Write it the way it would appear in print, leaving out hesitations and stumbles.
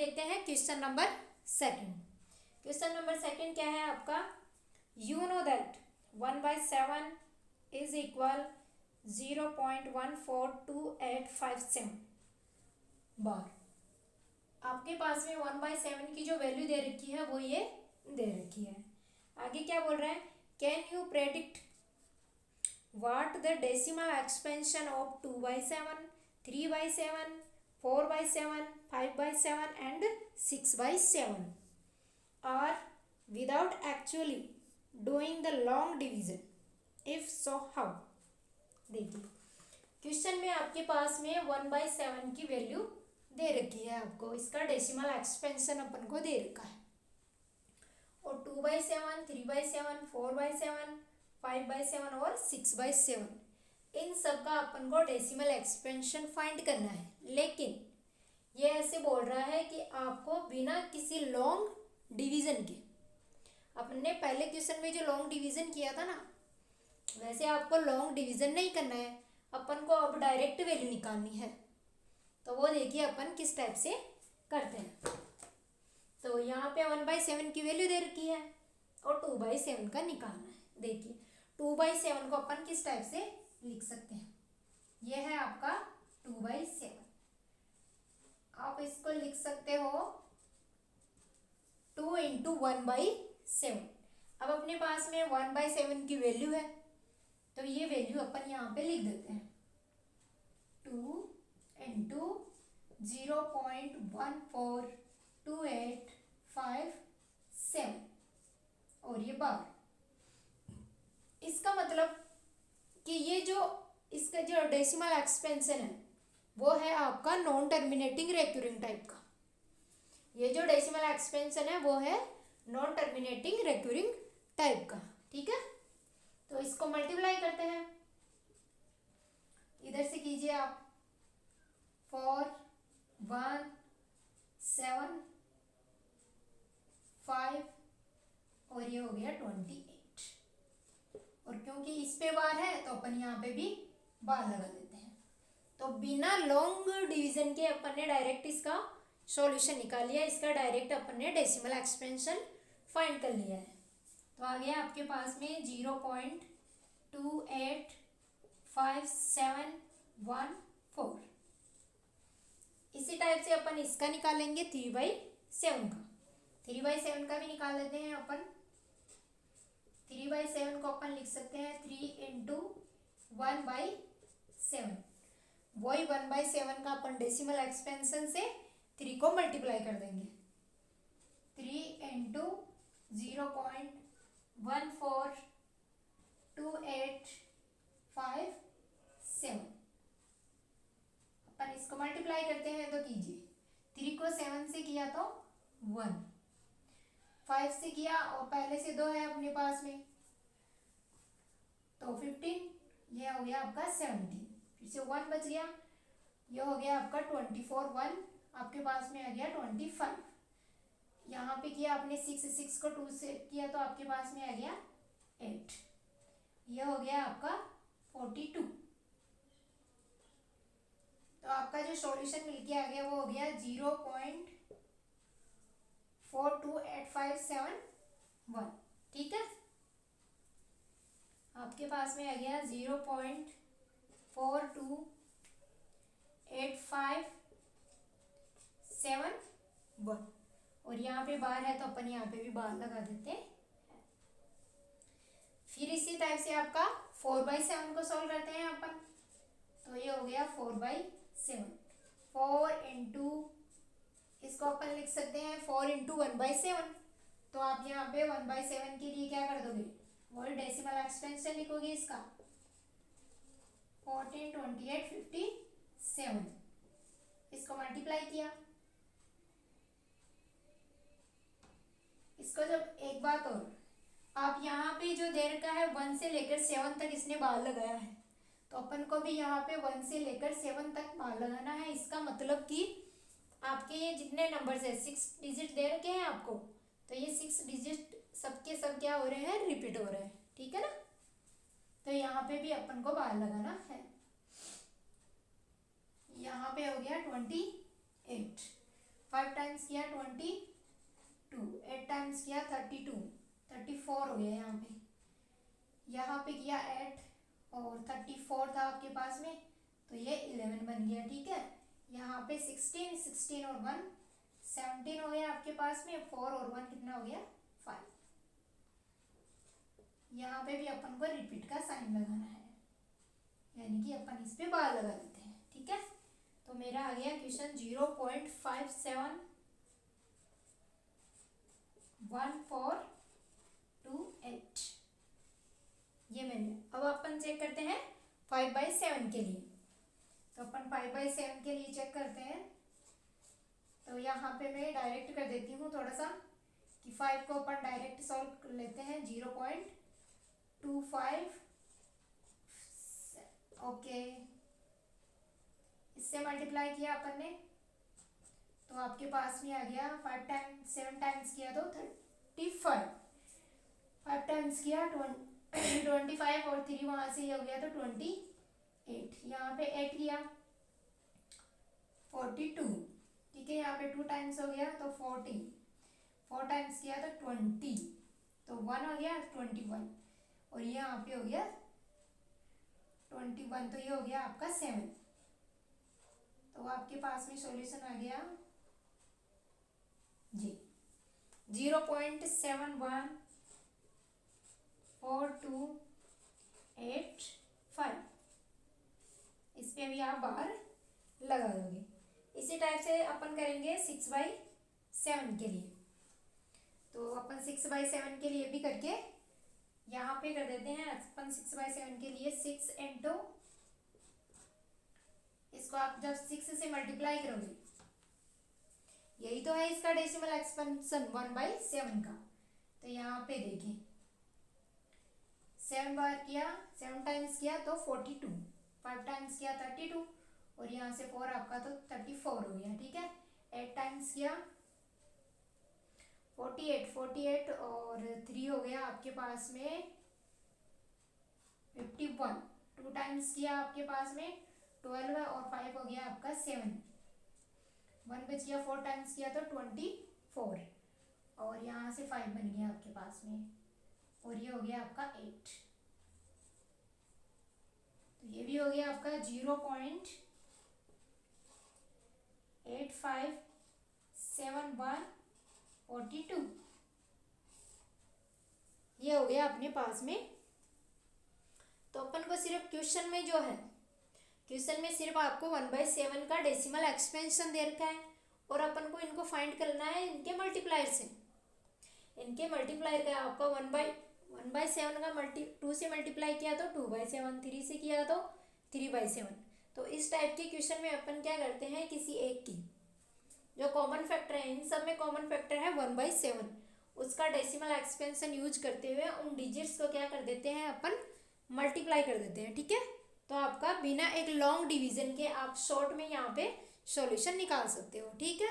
देखते हैं question number second. Question number second क्या है आपका, you know that 1/7 is equal 0.142857 बार। आपके पास में 1/7 की जो वैल्यू दे रखी है वो ये दे रखी है। आगे क्या बोल रहा है, can you predict what the decimal expansion of 2/7, 3/7, 4/7, 5/7 and 6/7 are without actually doing the long division? If so, how? देखिए क्वेश्चन में आपके पास में 1/7 की वैल्यू दे रखी है आपको, इसका डेसिमल एक्सपेंशन अपन को दे रखा है और 2/7, 3/7, 4/7, 5/7 और 6/7 इन सब का अपन को डेसिमल एक्सपेंशन फाइंड करना है। लेकिन ये ऐसे बोल रहा है कि आपको बिना किसी लॉन्ग डिवीजन के, अपन ने पहले क्वेश्चन में जो लॉन्ग डिवीजन किया था ना, वैसे आपको लॉन्ग डिवीजन नहीं करना है, अपन को अब डायरेक्ट वैल्यू निकालनी है। तो वो देखिए अपन किस टाइप से करते हैं। तो यहाँ पे 1/7 की वैल्यू दे रखी है और 2/7 का निकालना है। देखिए 2/7 को अपन किस टाइप से लिख सकते हैं, यह है आपका 2/7। आप इसको लिख सकते हो 2 × 1/7। अब अपने पास में 1/7 की वैल्यू है तो ये वैल्यू अपन यहाँ पे लिख देते हैं 2 × 0.142857 और ये बार। इसका मतलब कि ये जो इसका जो डेसिमल एक्सपेंशन है वो है आपका नॉन टर्मिनेटिंग रेक्यूरिंग टाइप का। ये जो डेसिमल एक्सपेंशन है वो है नॉन टर्मिनेटिंग रेक्यूरिंग टाइप का, ठीक है। तो इसको मल्टीप्लाई करते हैं, इधर से कीजिए आप 4, 1, 7, 5 और ये हो गया 28। और क्योंकि इस पे बार है तो अपन यहाँ पे भी बार लगा देते हैं। तो बिना लॉन्ग डिवीजन के अपन ने डायरेक्ट इसका सॉल्यूशन निकाल लिया, इसका डायरेक्ट अपन ने डेसिमल एक्सपेंशन फाइंड कर लिया है। तो आ गया आपके पास में 0.285714। इसी टाइप से अपन इसका निकालेंगे 3/7 का। 3/7 का भी निकाल लेते हैं अपन। 3/7 को अपन लिख सकते हैं 3 × 1/7। वही 1/7 का अपन डेसिमल एक्सपेंशन से 3 को मल्टीप्लाई कर देंगे। 3 × 0.142857 अपन इसको मल्टीप्लाई करते हैं तो कीजिए 3 को 7 से किया तो 1, 5 से किया और पहले से 2 है अपने पास में तो 15, ये हो गया आपका 17, फिर से 1 बच गया, ये हो गया आपका 24, 1 आपके पास में आ गया 25। यहाँ पे किया आपने 6 को 2 से किया तो आपके पास में आ गया 8, यह हो गया आपका 42। तो आपका जो सॉल्यूशन मिलके आ गया वो हो गया 0.428571, ठीक है। आपके पास में आ गया 0.428571 और यहाँ पे बार है तो अपन यहाँ पे भी बार लगा देते हैं। फिर इसी टाइप से आपका 4/7 को सॉल्व करते हैं अपन। तो ये हो गया 4/7। 4 × इसको अपन लिख सकते हैं 4 × 1/7। तो आप यहाँ पे 1/7 के लिए क्या कर दोगे, वही डेसिमल एक्सपेंशन लिखोगे इसका 14, 28, 57। इसको मल्टीप्लाई किया, इसको जब एक बात और, आप यहाँ पे जो दे रखा है 1 से लेकर 7 तक इसने बार लगाया है तो अपन को भी यहाँ पे 1 से लेकर 7 तक बार लगाना है। इसका मतलब कि आपके ये जितने नंबर्स है 6 डिजिट दे रखे हैं आपको, तो ये 6 डिजिट सबके सब क्या हो रहे हैं, रिपीट हो रहे हैं, ठीक है ना। तो यहाँ पे भी अपन को बार लगाना है। यहाँ पे हो गया 28, 5 टाइम्स किया 22, 8 टाइम्स किया 32, 34 हो गया यहाँ पे किया 8 और 34 था आपके पास में, तो ये 11 बन गया। ठीक है, यहाँ पे 16, 16 और 1 17 हो गया आपके पास में, 4 और 1 कितना हो गया 5। यहाँ पे भी अपन को रिपीट का साइन लगाना है, यानी कि अपन इस पे बार लगा देते हैं। ठीक है, तो मेरा आ गया क्वेश्चन 0.571428, ये मैंने। अब अपन चेक करते हैं 5/7 के लिए, तो अपन 5/7 के लिए चेक करते हैं। तो यहाँ पे मैं डायरेक्ट कर देती हूँ थोड़ा सा, कि 5 को अपन डायरेक्ट सॉल्व कर लेते हैं। 0.25, ओके, इससे मल्टीप्लाई किया अपन ने, तो आपके पास में आ गया 5 टाइम्स 7 टाइम्स किया तो 35, 5 टाइम्स किया 25 और 3 वहाँ से हो गया तो 28, यहाँ पे 8 किया 42। ठीक है, यहाँ पे 2 टाइम्स हो गया तो 40, 4 टाइम्स किया तो 20, तो 1 हो गया 21, और ये यहाँ पे हो गया 21, तो ये हो गया आपका 7। तो आपके पास में सॉल्यूशन आ गया जी 0.714285। इस पे भी आप बाहर लगा दोगे। इसी टाइप से अपन करेंगे 6/7 के लिए, तो अपन 6/7 के लिए भी करके यहाँ पे कर देते हैं। अपन 6/7 के लिए 6 इंटू, इसको आप जब 6 से मल्टीप्लाई करोगे, यही तो है इसका डेसिमल एक्सपेंशन 1/7 का। तो यहाँ पे देखिए 7 बार किया, 7 टाइम्स किया तो 42, 5 टाइम्स किया 32, और यहाँ से 4 आपका तो 34 हो गया। ठीक है, 8 टाइम्स किया 48, 48 और 3 हो गया आपके पास में 51, 2 टाइम्स किया आपके पास में 12 और 5 हो गया आपका 7, 1 बच गया, 4 टाइम्स किया तो 24, और यहाँ से 5 बन गया आपके पास में, और ये हो गया आपका 8। तो ये भी हो गया आपका 0.857142, ये हो गया अपने पास में। तो अपन को सिर्फ क्वेश्चन में जो है, क्वेश्चन में सिर्फ आपको 1/7 का डेसिमल एक्सपेंशन दे रखा है, और अपन को इनको फाइंड करना है इनके मल्टीप्लायर से। इनके मल्टीप्लायर का आपका 1/7 का 2 से मल्टीप्लाई किया तो 2/7, 3 से किया तो 3/7। तो इस टाइप के क्वेश्चन में अपन क्या करते हैं, किसी एक की जो कॉमन फैक्टर है, इन सब में कॉमन फैक्टर है 1/7, उसका डेसिमल एक्सपेंशन यूज करते हुए उन डिजिट्स को क्या कर देते हैं अपन, मल्टीप्लाई कर देते हैं। ठीक है, तो आपका बिना एक लॉन्ग डिवीजन के आप शॉर्ट में यहाँ पे सॉल्यूशन निकाल सकते हो। ठीक है।